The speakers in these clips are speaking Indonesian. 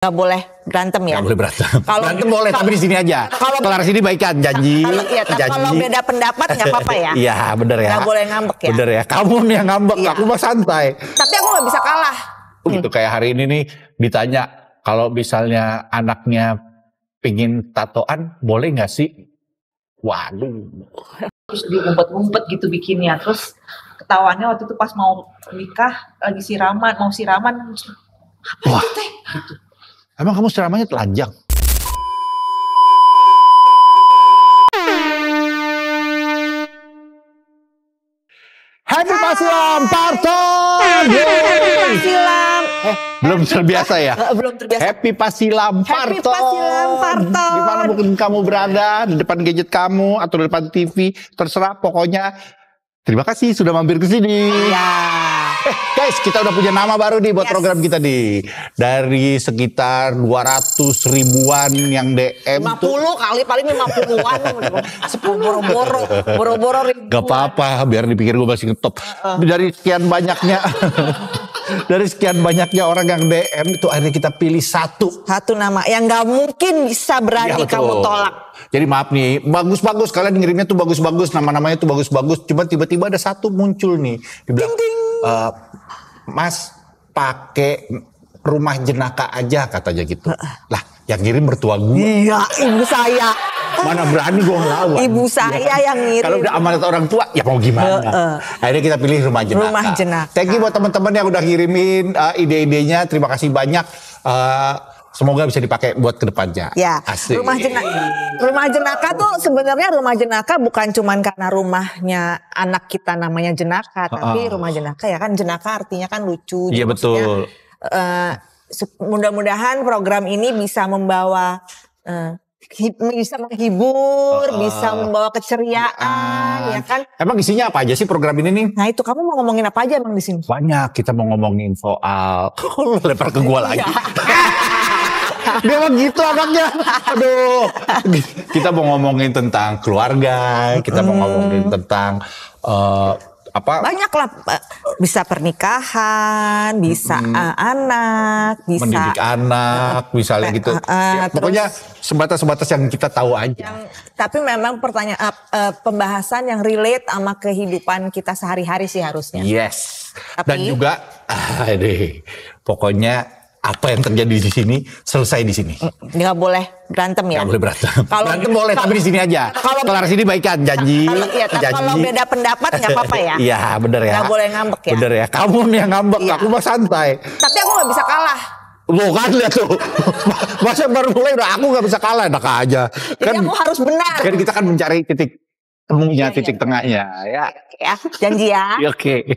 Gak boleh berantem ya? Gak boleh berantem. Kalau berantem boleh, tapi di sini aja. Kalau kelar sini baikan, janji. Kalau beda pendapat nggak apa-apa ya? Iya, bener ya. Gak boleh ngambek ya? Bener ya. Kamu nih yang ngambek, Iya. aku mah santai. Tapi aku nggak bisa kalah. Gitu kayak hari ini nih ditanya, kalau misalnya anaknya pingin tatoan, boleh nggak sih? Waduh. Terus diumpet-umpet gitu bikinnya. Terus ketahuannya waktu itu pas mau nikah, lagi mau siraman. Wah. Apa teh? Gitu. Emang kamu ceramahnya telanjang? Happy Pasilam Parton! Happy Pasilam. Belum terbiasa ya? Belum terbiasa. Happy Pasilam Parton! Happy Pasilam Parton! Dimana mungkin kamu berada, di depan gadget kamu, atau di depan TV, terserah pokoknya. Terima kasih sudah mampir ke sini. Ya. Guys, kita udah punya nama baru nih buat Yes. program kita nih. Dari sekitar 200 ribuan yang DM 50 tuh. kali, paling 50-an. 10 boro-boro ribuan. Gak apa-apa, biar dipikir gue masih ngetop. Dari sekian banyaknya, dari sekian banyaknya orang yang DM itu akhirnya kita pilih satu. Satu nama yang gak mungkin bisa berani Ya, betul. kamu tolak. Jadi maaf nih, bagus-bagus kalian ngirimnya tuh bagus-bagus, nama-namanya tuh bagus-bagus. Cuma tiba-tiba ada satu muncul nih, dibilang, Mas pakai rumah jenaka aja katanya gitu. Lah, yang ngirim mertua gue. Iya, ibu saya. Mana berani gue ngelawan. Ibu saya yang ngirim. Kalau udah amanat orang tua, ya mau gimana. Akhirnya kita pilih rumah jenaka. Rumah jenaka. Thank you buat teman-teman yang udah ngirimin ide-idenya. Terima kasih banyak. Semoga bisa dipakai buat kedepannya. Ya, Asik. rumah jenaka tuh sebenarnya rumah jenaka bukan cuman karena rumahnya anak kita namanya jenaka, tapi rumah jenaka ya kan, jenaka artinya kan lucu. Iya, Maksudnya, betul. Mudah-mudahan program ini bisa membawa bisa menghibur, bisa membawa keceriaan, ya kan? Emang isinya apa aja sih program ini nih? Nah itu kamu mau ngomongin apa aja emang di sini? Banyak, kita mau ngomongin soal lempar ke gua lagi. Dia emang gitu anaknya. Aduh. Kita mau ngomongin tentang keluarga, kita mau ngomongin tentang banyak lah, bisa pernikahan, bisa anak, bisa mendidik anak, misalnya gitu. Ya, pokoknya sebatas-sebatas yang kita tahu aja. Tapi memang pembahasan yang relate sama kehidupan kita sehari-hari sih harusnya. Yes. Tapi, dan juga, pokoknya apa yang terjadi di sini selesai di sini. Nggak boleh berantem ya? Nggak boleh berantem. Kalau berantem boleh, tapi di sini aja. Kalau kelar sini baikan, janji. Kalau beda pendapat nggak apa-apa ya? Iya, bener ya. Nggak boleh ngambek ya? Bener ya. Kamu nih yang ngambek, aku mah santai. Tapi aku nggak bisa kalah. Loh kan lihat tuh. Masa baru mulai udah aku nggak bisa kalah, enak aja. Jadi aku harus benar. Kan kita kan mencari titik temunya, titik tengahnya. Ya. Ya, janji ya. Oke.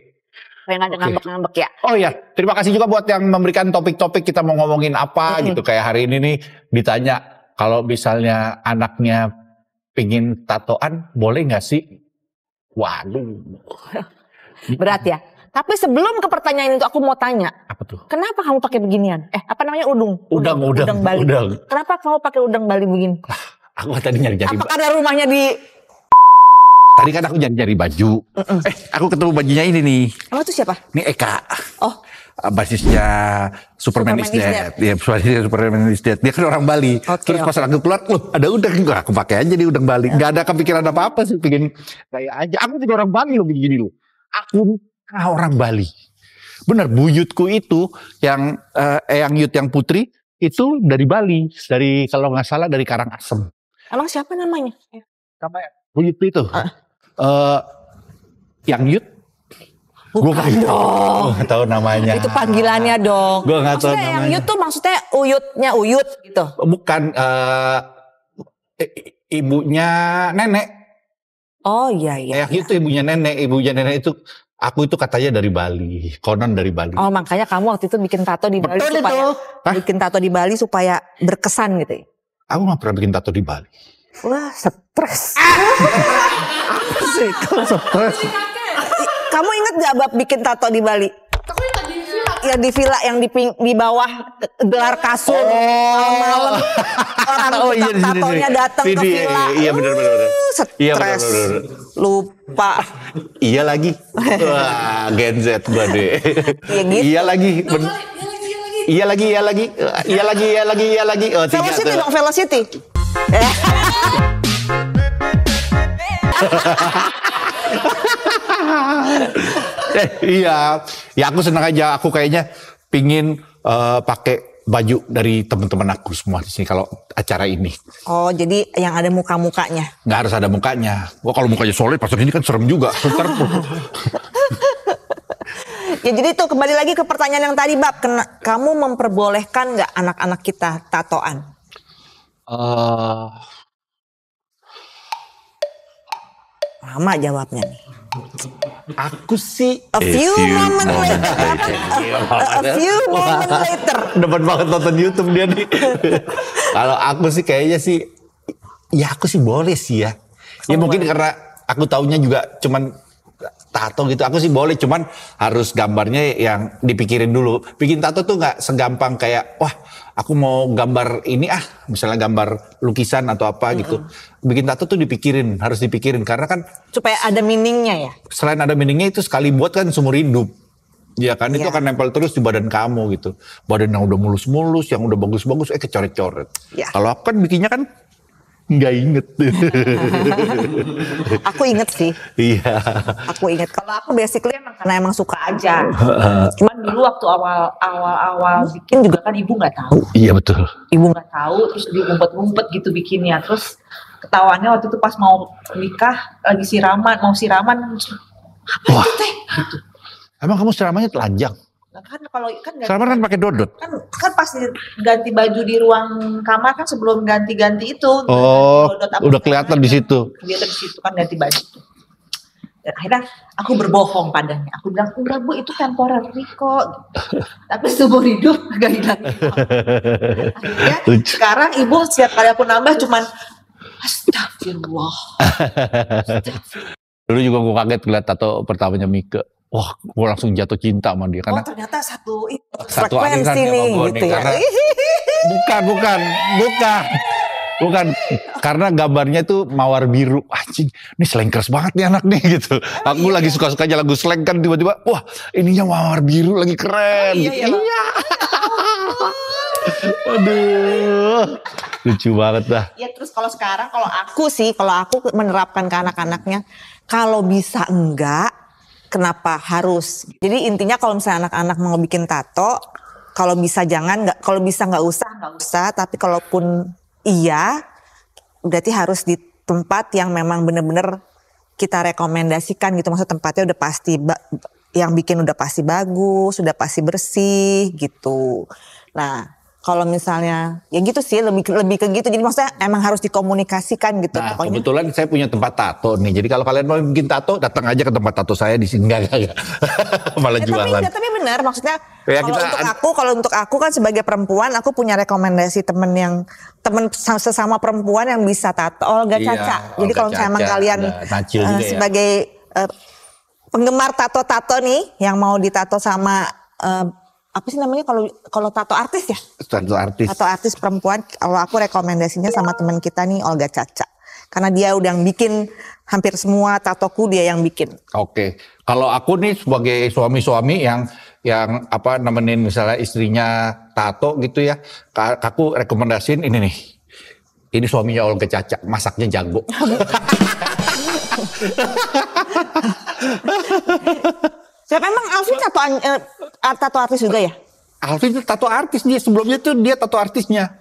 Kayak nggak ada ngambek-ngambek ya. Oh ya, terima kasih juga buat yang memberikan topik-topik kita mau ngomongin apa gitu. Kayak hari ini nih ditanya, kalau misalnya anaknya pingin tatoan, boleh nggak sih? Waduh. Berat ya. Tapi sebelum ke pertanyaan itu aku mau tanya. Apa tuh? Kenapa kamu pakai beginian? Apa namanya udang Bali. Udang. Kenapa kamu pakai udang Bali begini? Aku tadi nyari-nyari. Apa karena rumahnya di... Tadi kan aku nyari baju. Aku ketemu bajunya ini nih. Apa tuh siapa? Ini Eka. Oh. Basisnya Superman is Dead. Ya, basisnya Superman is Dead. Dia kan orang Bali. Terus pas aku keluar, loh ada udang. Aku pakai aja di udang Bali. Gak ada kepikiran apa-apa sih. Pengen kayak aja. Aku juga orang Bali loh begini loh. Aku orang Bali. Bener, buyutku itu yang Eyang Yut yang putri itu dari Bali. Dari kalau nggak salah dari Karangasem. Emang siapa namanya? Siapa ya? Buyut itu. Yang Yut. Gue gak tahu namanya. Itu panggilannya dong. Gue gak tahu namanya. Yang Yut tuh maksudnya uyutnya Uyut gitu. Bukan. Ibunya nenek. Oh iya. Yang Yut itu ibunya nenek. Ibunya nenek itu. Aku itu katanya dari Bali. Konon dari Bali. Oh makanya kamu waktu itu bikin tato di Bali. Betul supaya itu. Bikin tato di Bali supaya berkesan gitu ya. Aku gak pernah bikin tato di Bali. Wah stres. Apa sih? Kalau stres. Kamu ingat gak Bab bikin tato di Bali? Aku ingat di villa. Ya di villa yang di bawah gelar kasur malam-malam. Orang tatonya datang ke villa. Iya benar. Stres. Iya benar. Lupa. Iya lagi. Wah, Gen Z gue deh. Iya gitu. Iya lagi. Iya lagi. Oh, Velocity dong, Velocity. Iya, ya aku senang aja. Aku kayaknya pingin pakai baju dari teman-teman aku semua di sini kalau acara ini. Oh, jadi yang ada muka-mukanya? Nggak harus ada mukanya. Wah, kalau mukanya solid, pas ini kan serem juga. Ya, jadi itu kembali lagi ke pertanyaan yang tadi, Bab. Kamu memperbolehkan nggak anak-anak kita tatoan? Lama jawabnya nih. Aku sih A few moment later. Dapat banget nonton YouTube dia nih. Kalau aku sih kayaknya sih, ya aku sih boleh sih ya. Ya mungkin karena aku taunya juga cuman tato gitu. Aku sih boleh, cuman harus gambarnya yang dipikirin dulu. Bikin tato tuh nggak segampang kayak, wah aku mau gambar ini misalnya gambar lukisan atau apa gitu. Bikin tato tuh harus dipikirin karena kan supaya ada meaningnya ya. Selain ada meaningnya itu sekali buat kan seumur hidup. Ya kan itu akan nempel terus di badan kamu gitu. Badan yang udah mulus-mulus, yang udah bagus-bagus, kecoret-coret. Ya. Kalau aku kan bikinnya kan nggak inget. Aku inget sih. Iya. Aku inget. Kalau aku basically karena emang suka aja. Cuman dulu waktu awal bikin juga kan ibu nggak tahu. Iya betul. Ibu nggak tahu, terus dia ngumpet-ngumpet gitu bikinnya. Terus ketahuannya waktu itu pas mau nikah lagi mau siraman. Apa itu teh? Gitu. Emang kamu siramannya telanjang? Nah, kan kalau kan siraman kan pakai dodot. Kan pas ganti baju di ruang kamar kan sebelum ganti itu. Oh, udah kelihatan di situ. Kelihatan di situ kan ganti baju. Dan akhirnya aku berbohong padanya. Aku bilang, enggak Bu, itu temporary kok. Tapi seumur hidup gak hilang. Akhirnya sekarang ibu setiap kali aku nambah cuman astagfirullah. Dulu juga gue kaget ngeliat tato pertamanya Mika. Wah, gue langsung jatuh cinta sama dia. Karena ternyata satu frekuensi nih gitu ya. Bukan. Karena gambarnya tuh mawar biru. Anjing, ini slang keras banget nih anak nih gitu. Aku lagi suka-sukanya lagu slang kan tiba-tiba, wah ininya mawar biru lagi keren. Iya. Aduh, lucu banget dah. Ya terus kalau aku menerapkan ke anak-anaknya, kalau bisa enggak, kenapa harus? Jadi intinya kalau misalnya anak-anak mau bikin tato, kalau bisa kalau bisa nggak usah. Tapi kalaupun iya, berarti harus di tempat yang memang benar-benar kita rekomendasikan gitu. Maksud tempatnya udah pasti yang bikin udah pasti bagus, udah pasti bersih gitu. Nah, kalau misalnya ya gitu sih lebih ke gitu. Jadi maksudnya emang harus dikomunikasikan gitu. Nah, pokoknya. Kebetulan saya punya tempat tato nih. Jadi kalau kalian mau bikin tato, datang aja ke tempat tato saya di sini. Enggak. Malah jualan. Tapi benar maksudnya ya, kalau untuk aku kan sebagai perempuan aku punya rekomendasi temen sesama perempuan yang bisa tato, Olga Caca. Jadi kalau misalnya emang kalian sebagai penggemar tato nih yang mau ditato sama apa sih namanya kalau tato artis ya? Tato artis perempuan. Kalau aku rekomendasinya sama teman kita nih Olga Caca. Karena dia udah bikin hampir semua tatoku dia yang bikin. Oke. Kalau aku nih sebagai suami-suami yang nemenin misalnya istrinya tato gitu ya. Aku rekomendasiin ini nih. Ini suaminya Olga Caca, masaknya jago. Siapa emang Alvin tato artis juga ya? Alvin itu tato artis dia, sebelumnya tuh dia tato artisnya.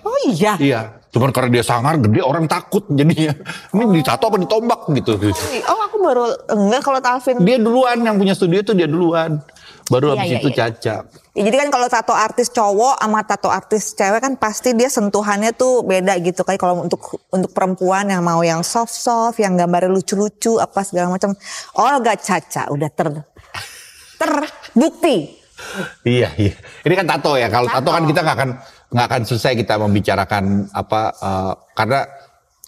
Oh iya? Iya, cuman karena dia sangar gede orang takut jadinya. Ini ditato apa ditombak gitu. Oh aku baru, enggak kalau Alvin. Dia duluan yang punya studio tuh dia duluan. Baru habis itu Caca. Ya, jadi kan kalau tato artis cowok sama tato artis cewek kan pasti dia sentuhannya tuh beda gitu. Kayak kalau untuk perempuan yang mau yang soft, yang gambarnya lucu-lucu apa segala macam. Olga Caca udah terbukti. Iya. Ini kan tato ya. Kalau tato kan kita nggak akan selesai kita membicarakan karena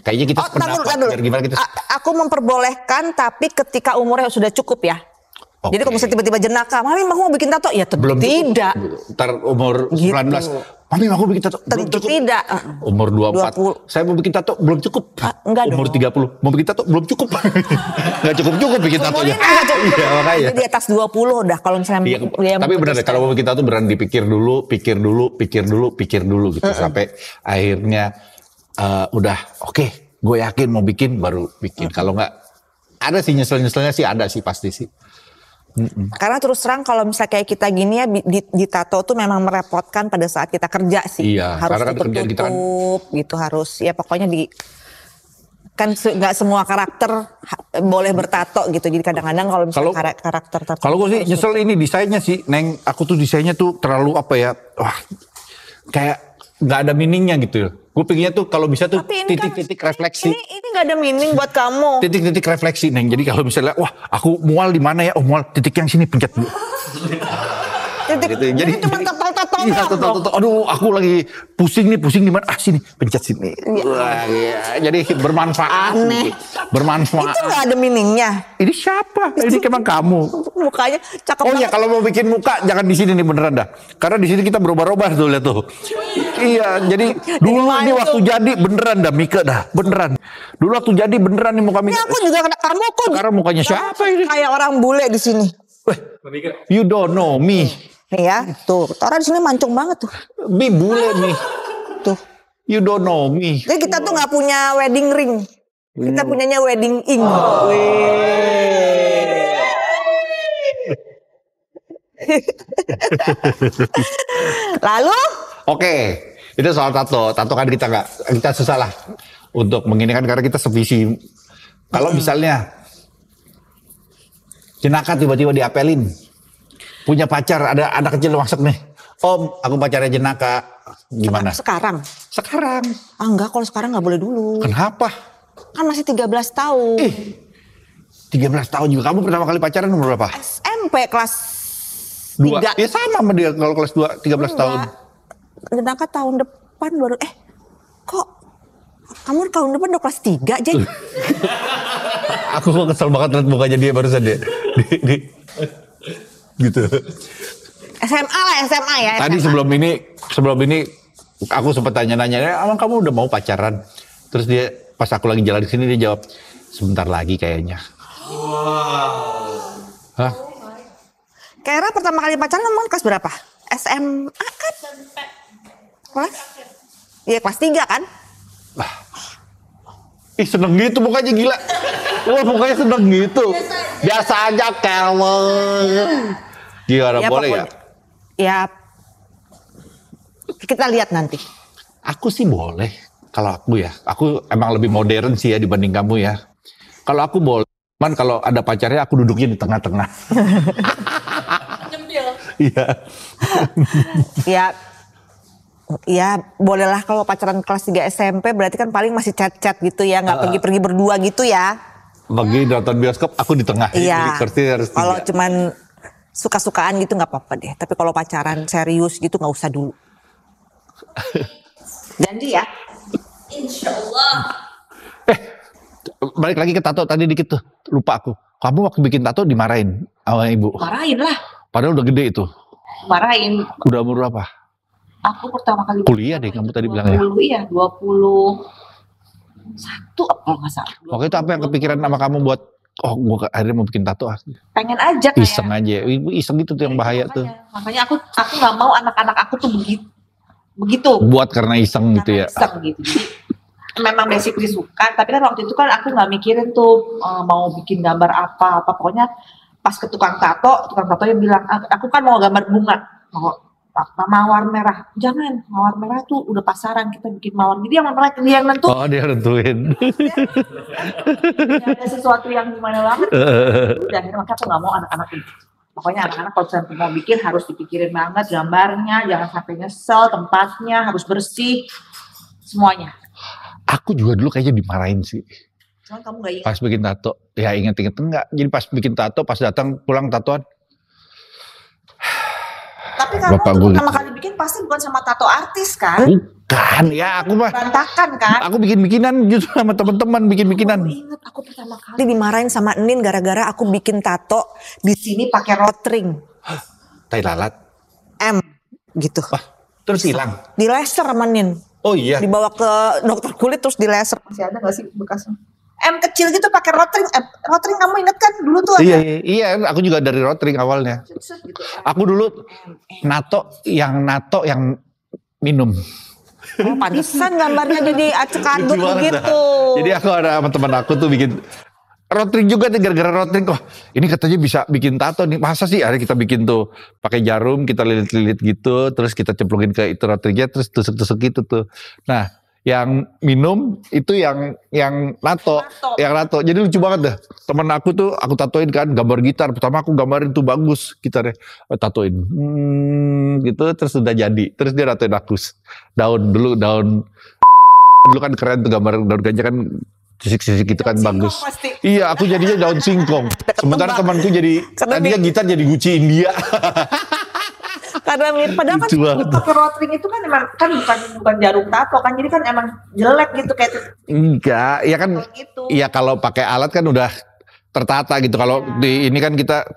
kayaknya kita sependapat. Gimana kita? Aku memperbolehkan tapi ketika umurnya sudah cukup ya. Jadi kalau misalnya tiba-tiba jenaka, mami mau bikin tato, ya tentu Belum cukup. tidak. Ntar umur 19, mami aku bikin tato, belum Tentu cukup. tidak. Umur 24, 20. saya mau bikin tato, belum cukup. Enggak Umur dong. 30, mau bikin tato, belum cukup. Gak cukup-cukup bikin tatonya. Iya makanya. Di atas 20 udah kalau misalnya Iya, dia tapi benar deh, kalau mau bikin tato beneran dipikir dulu, pikir dulu gitu. Sampai akhirnya udah oke, gue yakin mau bikin, baru bikin. Kalau nggak, ada sih nyesel-nyeselnya sih, ada sih pasti sih. Karena terus terang kalau misalnya kayak kita gini ya di tato tuh memang merepotkan pada saat kita kerja sih. Iya, Harus karena kan kerjaan kita kan- tutup gitu, harus ya pokoknya kan nggak semua karakter boleh bertato gitu. Jadi kadang-kadang kalau misalnya karakter tertentu. Kalau gue sih nyesel ini desainnya sih, Neng. Aku tuh desainnya tuh terlalu apa ya? Wah, kayak nggak ada meaningnya gitu. Gue pengennya tuh kalau bisa tuh Tapi ini kan- titik-titik refleksi. Ini nggak ada meaning buat kamu. Titik-titik refleksi, Neng. Jadi kalau misalnya, wah, aku mual di mana ya? Oh, mual titik yang sini, pencet dulu. Titik, Gitu. jadi cuma tato-tato Iya, doang dong. aduh, aku lagi pusing di mana? Ah, sini, pencet sini. Wah, iya. Jadi bermanfaat. Aneh. Gitu. Bermanfaat. Itu nggak ada meaningnya. Ini siapa? Ini emang kamu. Mukanya cakep Oh iya, banget. kalau mau bikin muka jangan di sini nih beneran dah. Karena di sini kita berubah-ubah tuh, lihat tuh. Iya, jadi dulu ini malu. waktu jadi beneran dah Mika dah, beneran. Dulu waktu jadi beneran nih muka Ini Mika. aku juga kena kamu kok. Sekarang mukanya siapa ini? Kayak orang bule di sini. You don't know me. Nih ya, tuh. Orang di sini mancung banget tuh. Me bule nih. Tuh. You don't know me. Jadi kita tuh nggak punya wedding ring. Kita punyanya wedding ink. Lalu Oke, itu soal tato. Tato kan kita susah lah untuk menginikan karena kita sevisi. Kalau misalnya jenaka tiba-tiba diapelin, punya pacar, ada anak kecil masuk nih, Om, aku pacarnya jenaka, gimana? sekarang. Sekarang. Ah enggak, kalau sekarang nggak boleh dulu. Kenapa? Kan masih 13 tahun. 13 tahun juga. Kamu pertama kali pacaran umur berapa? SMP kelas 2. 3. Ya sama sama dia kalau kelas 2, 13 tahun. Jenaka tahun depan baru kok kamu tahun depan udah kelas 3 Jeng? Aku kok kesel banget liat mukanya dia barusan dia. Gitu. SMA lah, SMA ya. Tadi SMA. sebelum ini aku sempat tanya-nanya, "Emang kamu udah mau pacaran?" Terus dia pas aku lagi jalan di sini dia jawab, "Sebentar lagi kayaknya." Hah? Kira pertama kali pacaran emang kelas berapa? SMA kan? Kelas? Iya kelas 3 kan? Ih seneng gitu mukanya gila. Wah mukanya seneng gitu. Biasa aja keleng. Gimana Ya, boleh ya? pokoknya- Ya kita lihat nanti. Aku sih boleh. Kalau aku ya, aku emang lebih modern sih ya dibanding kamu ya. Kalau aku boleh, cuman kalau ada pacarnya aku duduknya di tengah-tengah. Iya. Ya bolehlah kalau pacaran kelas 3 SMP berarti kan paling masih chat-chat gitu ya, nggak pergi-pergi berdua gitu ya. Bagi nonton bioskop aku di tengah. Iya. Jadi kursi harus Kalau 3. cuman suka-sukaan gitu nggak apa-apa deh. Tapi kalau pacaran serius gitu nggak usah dulu. Janji ya. Insya Allah. Balik lagi ke tato tadi dikit tuh. Lupa aku. Kamu waktu bikin tato dimarahin sama ibu. Marahin lah, Padahal udah gede itu. marahin. Udah umur berapa? Aku pertama kali Kuliah deh kamu tadi bilang ya. 20 iya, 21 apa nggak salah. Waktu itu apa yang kepikiran sama kamu buat gua akhirnya mau bikin tato Pengen aja kayak. iseng aja. Ibu iseng gitu tuh yang bahaya tuh. Makanya aku nggak mau anak-anak aku tuh begitu. Buat karena iseng gitu ya. Iseng gitu. Jadi memang basically suka, tapi kan waktu itu kan aku nggak mikirin tuh mau bikin gambar apa pokoknya pas ke tukang tatonya bilang aku kan mau gambar bunga, mau mawar merah, jangan mawar merah tuh udah pasaran kita bikin mawar, jadi dia yang nentuin. Oh dia nentuin. Ada sesuatu yang gimana banget. Udah akhirnya makanya aku nggak mau anak-anak itu. Pokoknya anak-anak kalau misalnya mau bikin harus dipikirin banget gambarnya, jangan sampai nyesel, tempatnya harus bersih, semuanya. Aku juga dulu kayaknya dimarahin sih. Cuman kamu gak ingat. Pas bikin tato. Ya inget-inget enggak. Jadi pas bikin tato, pas datang pulang tatoan. Tapi kamu Bapak tuh gue pertama gitu. kali bikin pasti pasti bukan sama tato artis kan? Bukan ya, aku mah Berantakan kan? aku bikin-bikinan justru sama teman-teman bikin-bikinan. Aku inget aku pertama kali Tadi dimarahin sama Enin gara-gara aku bikin tato di sini pakai rotring Tai lalat. M gitu. Wah, terus hilang. Di laser sama Nin. Oh iya. Dibawa ke dokter kulit terus di laser. masih ada gak sih bekasnya? M kecil gitu pakai rotring. Rotring kamu inget kan dulu tuh Iya, ada. iya, aku juga dari rotring awalnya. Set gitu. Aku dulu nato yang minum. Oh, pantesan gambarnya jadi acak-adut Lucu banget begitu. dah. Jadi aku ada sama teman aku tuh bikin rotring juga nih, gara-gara rotring. Wah, ini katanya bisa bikin tato nih. Masa sih? Akhirnya kita bikin tuh pakai jarum, kita lilit-lilit gitu, terus kita cemplungin ke itu rotringnya, terus tusuk-tusuk gitu tuh. Nah, yang minum itu yang nato, yang nato. Jadi lucu banget dah. Temen aku tuh aku tatoin kan gambar gitar. Pertama aku gambarin tuh bagus gitarnya, tatoin, gitu terus udah jadi. Terus dia natoin aku daun dulu kan keren tuh gambar daun ganja kan sisik-sisik gitu kan bagus. Pasti. Iya, aku jadinya daun singkong. Sementara temanku jadi tadinya gitar jadi Gucci India. Karena padahal kan Lucu banget. Pakai rotring itu kan emang kan bukan jarum tato kan, jadi kan emang jelek gitu kayak Enggak, ya kan. gitu. Iya kalau pakai alat kan udah tertata gitu. Kalau di ini kan kita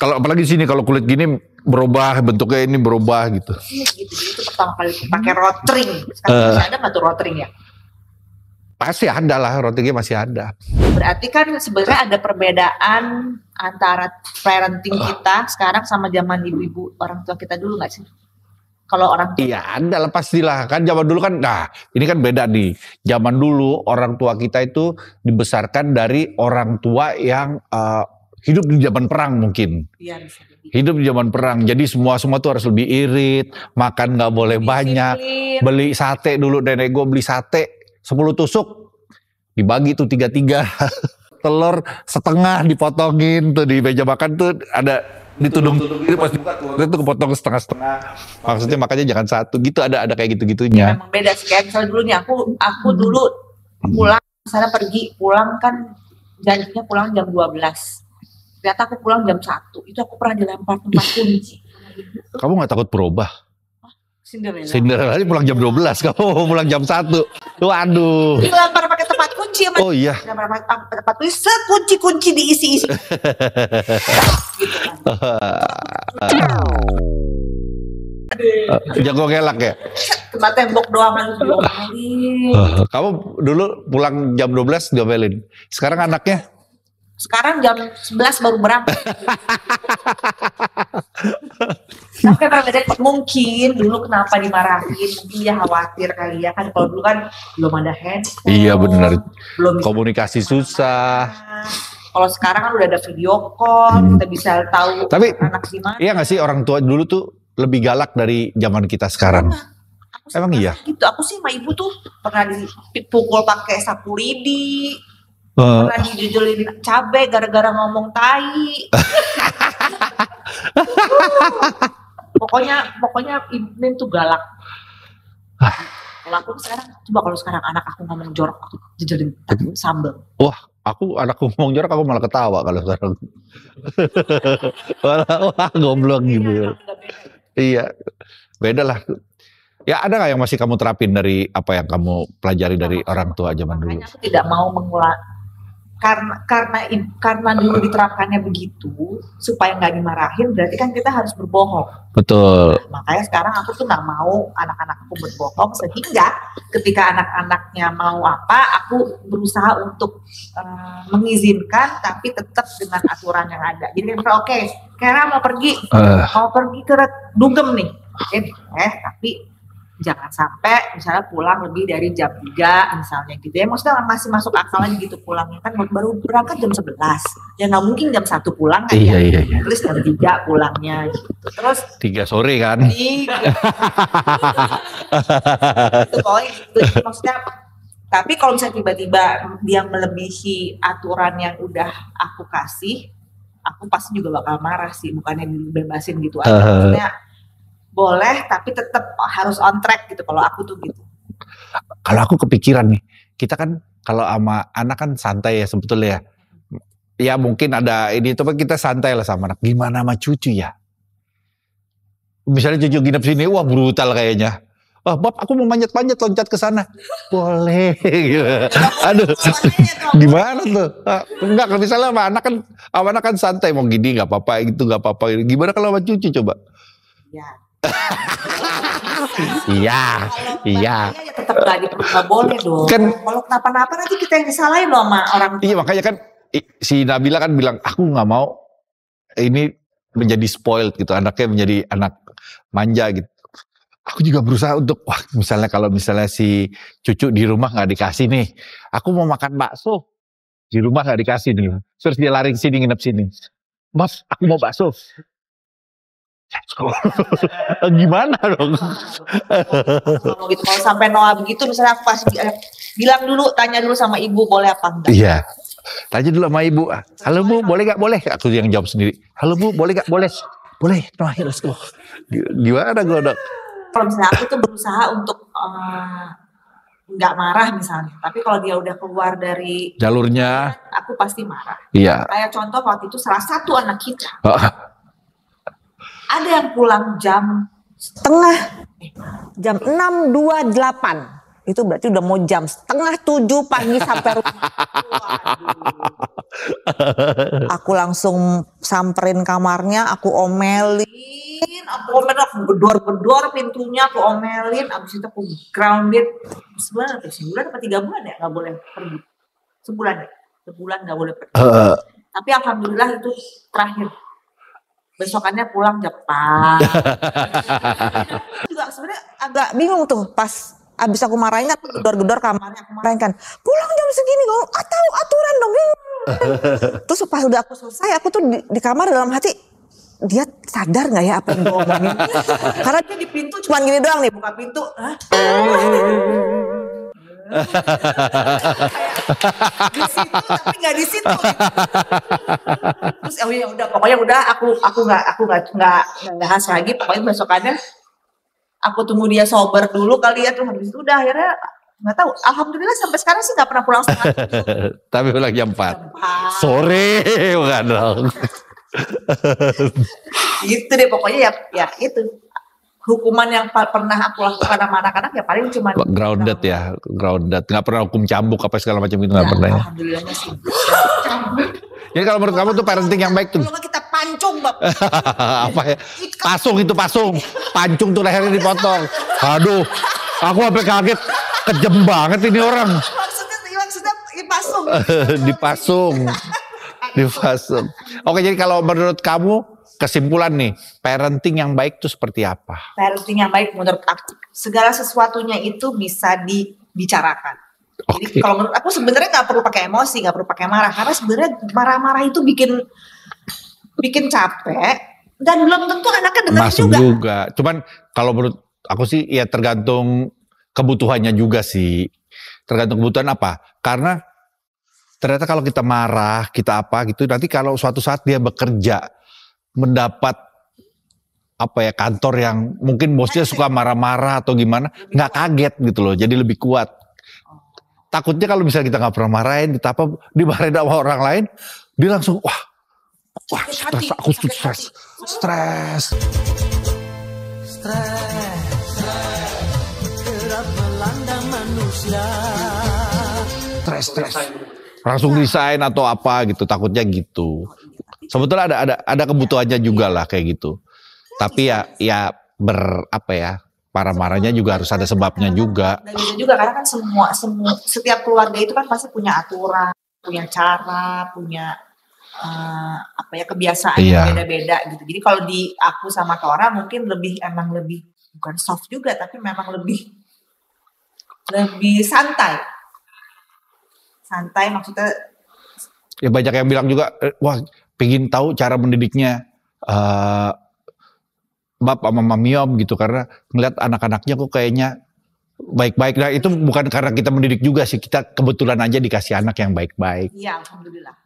kalau apalagi di sini kalau kulit gini berubah bentuknya ini berubah gitu. Iya gitu. Jadi itu pertama kali pakai rotring. Sekarang masih ada nggak tuh rotring ya? Masih ada lah, rotingnya masih ada. Berarti kan sebenarnya ada perbedaan antara parenting kita sekarang sama zaman ibu-ibu orang tua kita dulu nggak sih? Kalau orang tua Iya ada lah pastilah. Kan zaman dulu kan, nah ini kan beda nih. Zaman dulu orang tua kita itu dibesarkan dari orang tua yang hidup di zaman perang mungkin. iya bisa jadi. Hidup di zaman perang. Jadi semua tuh harus lebih irit. Makan gak boleh banyak. Disiplin. Beli sate dulu, nenek gue beli sate 10 tusuk. Dibagi tuh 3-3. Telur setengah dipotongin tuh di meja makan tuh ada ditudung itu pas dibuka telurnya tuh kepotong setengah-setengah. Maksudnya makanya jangan satu gitu, ada kayak gitu-gitunya. Memang beda sih, kayak misalnya dulu nih aku dulu pulang misalnya pergi pulang kan janjinya pulang jam 12. Ternyata aku pulang jam 1. Itu aku pernah dilempar tempat kunci. Kamu gak takut berubah? Cinderella. Aja pulang jam 12, kamu mau pulang jam 1. Waduh. Dilempar pakai tempat kunci sama Oh iya. dilempar pakai tempat kunci, sekunci-kunci diisi-isi. Gitu kan. Jago ngelak ya? Tempat tembok doang harus diomelin. Kamu dulu pulang jam 12 diomelin. Sekarang anaknya? Sekarang jam 11 baru berangkat. Tapi kan mungkin dulu kenapa dimarahin, mungkin dia khawatir kali ya kan, kalau dulu kan belum ada handphone. Iya benar. Belum bisa Komunikasi susah. Kalau sekarang kan udah ada video call, kita bisa tahu Tapi anak gimana. iya gak sih orang tua dulu tuh lebih galak dari zaman kita sekarang? Aku Emang iya? Gitu. Aku sih sama ibu tuh pernah dipukul pakai sapu lidi. Pernah dijujulin cabai gara-gara ngomong tai. pokoknya ibu tuh galak. Kalau aku sekarang, kalau sekarang anak aku ngomong jorok, aku jujulin sambel. Wah, anakku ngomong jorok aku malah ketawa kalau sekarang. Wah, goblok gitu. Iya, beda lah. Ya ada gak yang masih kamu terapin dari apa yang kamu pelajari dari orang tua zaman dulu? Makanya aku tidak mau mengulang. Karena dulu diterapkannya begitu supaya nggak dimarahin, berarti kan kita harus berbohong. Betul. Makanya sekarang aku tuh nggak mau anak-anakku berbohong, sehingga ketika anak-anaknya mau apa, aku berusaha untuk mengizinkan, tapi tetap dengan aturan yang ada. Jadi misalnya oke, Kera mau pergi ke Dugem nih, tapi jangan sampai misalnya pulang lebih dari jam 3 misalnya gitu ya. Maksudnya masih masuk akal aja gitu pulangnya, kan baru berangkat jam 11. Ya nggak mungkin jam 1 pulang kan. Iya. Terus jam 3 pulangnya gitu. Terus 3 sore kan? gitu. Itu pokoknya gitu. Maksudnya tapi kalau misalnya tiba-tiba dia melebihi aturan yang udah aku kasih, aku pasti juga bakal marah sih, bukannya dibebasin gitu aja. Maksudnya boleh tapi tetap harus on track gitu kalau aku tuh gitu. Kalau aku kepikiran nih, kita kan kalau sama anak kan santai ya sebetulnya ya. Ya mungkin ada ini, tapi kita santai lah sama anak. Gimana sama cucu ya? Misalnya cucu nginep sini, wah brutal kayaknya. Oh, Bab, aku mau manjat-manjat loncat ke sana. Boleh. Gitu. Aduh, gimana tuh? Enggak, kalau misalnya sama anak kan santai, mau gini nggak apa-apa, itu nggak apa-apa. Gimana kalau sama cucu coba? Ya. Iya, iya. Ya tetap nggak boleh dong. Kan, kalau kenapa-napa nanti kita yang disalahin loh sama orang tua. iya makanya kan si Nabila kan bilang, aku nggak mau ini menjadi spoiled gitu, anaknya menjadi anak manja gitu. Aku juga berusaha untuk, wah misalnya si cucu di rumah nggak dikasih nih, aku mau makan bakso, di rumah nggak dikasih nih, terus dia lari sini nginep sini, Mas aku mau bakso. Gimana dong? Kalau gitu, kalau sampai Noah begitu, misalnya aku pasti tanya dulu sama ibu boleh apa enggak. Iya, tanya dulu sama ibu. Halo Bu, boleh gak? Boleh. Aku yang jawab sendiri. Halo Bu, boleh gak? Boleh. Boleh. Noah, let's go. Gimana gue dok? Kalau misalnya aku tuh berusaha untuk nggak marah misalnya, tapi kalau dia udah keluar dari jalurnya, aku pasti marah. Iya. Kayak contoh waktu itu salah satu anak kita. Ada yang pulang jam 6.28. Itu berarti udah mau jam 6:30 pagi sampai rumah. Aku langsung samperin kamarnya, aku omelin, aku gedor-gedor pintunya, aku omelin, abis itu aku grounded. Sebulan apa 3 bulan ya nggak boleh pergi. Sebulan nggak boleh pergi. Tapi alhamdulillah itu terakhir. Besokannya pulang Jepang. Juga sebenarnya agak bingung tuh pas abis aku marahin kan, gedor-gedor kamarnya, aku marahin kan, pulang jam segini, gue tahu aturan dong. Terus pas udah aku selesai, aku tuh di kamar dalam hati, dia sadar nggak ya apa yang gue omongin? Karena dia di pintu cuma gini doang nih, buka pintu. Di situ tapi nggak di situ. Terus ya udah, pokoknya udah aku nggak bahas lagi. Pokoknya besokannya aku tunggu dia sober dulu kali ya, terus habis itu udah akhirnya nggak tahu. Alhamdulillah sampai sekarang sih nggak pernah pulang setengah 7. Tapi pulang jam 4. Sore bukan dong. Gitu deh pokoknya ya itu. Hukuman yang pernah aku lakukan sama anak-anak ya paling cuma grounded ya, grounded. Nggak pernah hukum cambuk apa segala macam itu nggak pernah ya. Alhamdulillahnya sih. Jadi kalau menurut kamu tuh parenting yang baik tuh? Kalau kita pancung Bab. Apa ya? Pasung itu pasung. Pancung tuh lehernya dipotong. Aduh, aku sampai kaget. Kejem banget ini orang. Maksudnya dipasung. Dipasung. Dipasung. Oke, jadi kalau menurut kamu kesimpulan nih, parenting yang baik itu seperti apa? Parenting yang baik menurut aku, segala sesuatunya itu bisa dibicarakan. Jadi kalau menurut aku sebenarnya nggak perlu pakai emosi, nggak perlu pakai marah, karena sebenarnya marah-marah itu bikin capek dan belum tentu anaknya dengerin juga. Cuman kalau menurut aku sih ya tergantung kebutuhannya juga sih. Tergantung kebutuhan apa? Karena ternyata kalau kita marah, kita apa gitu, nanti kalau suatu saat dia bekerja mendapat apa ya kantor yang mungkin bosnya suka marah-marah atau gimana, nggak kaget gitu loh, jadi lebih kuat. Takutnya kalau misalnya kita nggak pernah marahin, kita apa dimarahin sama orang lain, dia langsung wah stres, aku tuh stres. Kerap melanda manusia. Stres. Langsung resign atau apa gitu, takutnya gitu. Sebetulnya ada kebutuhannya juga lah kayak gitu. Tapi ya marah-marahnya juga harus ada sebabnya juga. Dan gitu juga karena kan setiap keluarga itu kan pasti punya aturan, punya cara, punya kebiasaan yang beda-beda gitu. Jadi kalau di aku sama Tora mungkin lebih bukan soft juga, tapi memang lebih santai. Santai maksudnya. Ya banyak yang bilang juga, wah pengen tahu cara mendidiknya Bapak sama Mami Om gitu, karena ngeliat anak-anaknya kok kayaknya baik-baik. Nah itu bukan karena kita mendidik juga sih, kita kebetulan aja dikasih anak yang baik-baik. Iya, alhamdulillah.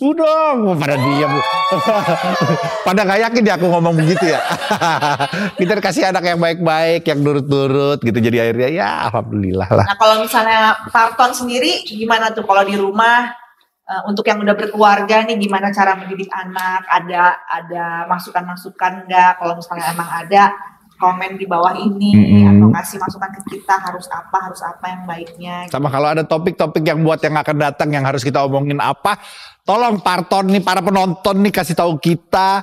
Udah, pada diam. Pada gak yakin ya aku ngomong begitu ya. Kita dikasih anak yang baik-baik, yang nurut-nurut gitu, jadi akhirnya ya alhamdulillah lah. Nah kalau misalnya Parton sendiri gimana tuh kalau di rumah untuk yang udah berkeluarga nih gimana cara mendidik anak, ada masukan-masukan nggak? Kalau misalnya emang ada, komen di bawah ini atau kasih masukan ke kita harus apa yang baiknya. Sama kalau ada topik-topik yang buat yang akan datang yang harus kita omongin apa, tolong Parton nih, para penonton nih kasih tahu kita,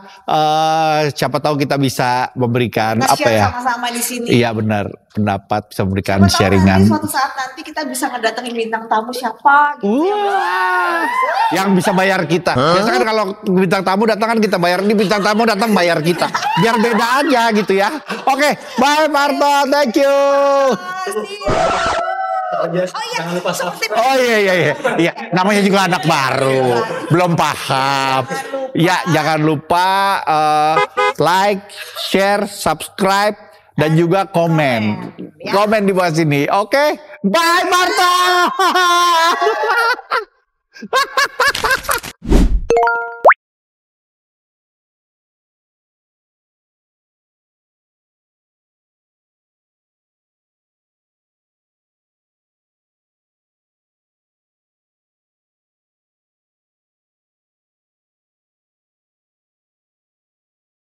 siapa tahu kita bisa memberikan Kita apa share ya? sama-sama di sini. Iya benar, pendapat bisa memberikan Siapa tahu sharingan. nanti suatu saat nanti kita bisa ngedatengin bintang tamu siapa gitu Yang bisa bayar kita. Biasanya kan kalau bintang tamu datang kan kita bayar, ini bintang tamu datang bayar kita. Biar beda aja gitu ya. Oke, bye Parton, thank you. Jangan lupa subscribe. Oh iya, namanya juga anak baru, belum paham. Ya, jangan lupa like, share, subscribe, dan juga komen. Komen di bawah sini, oke? Bye Marta.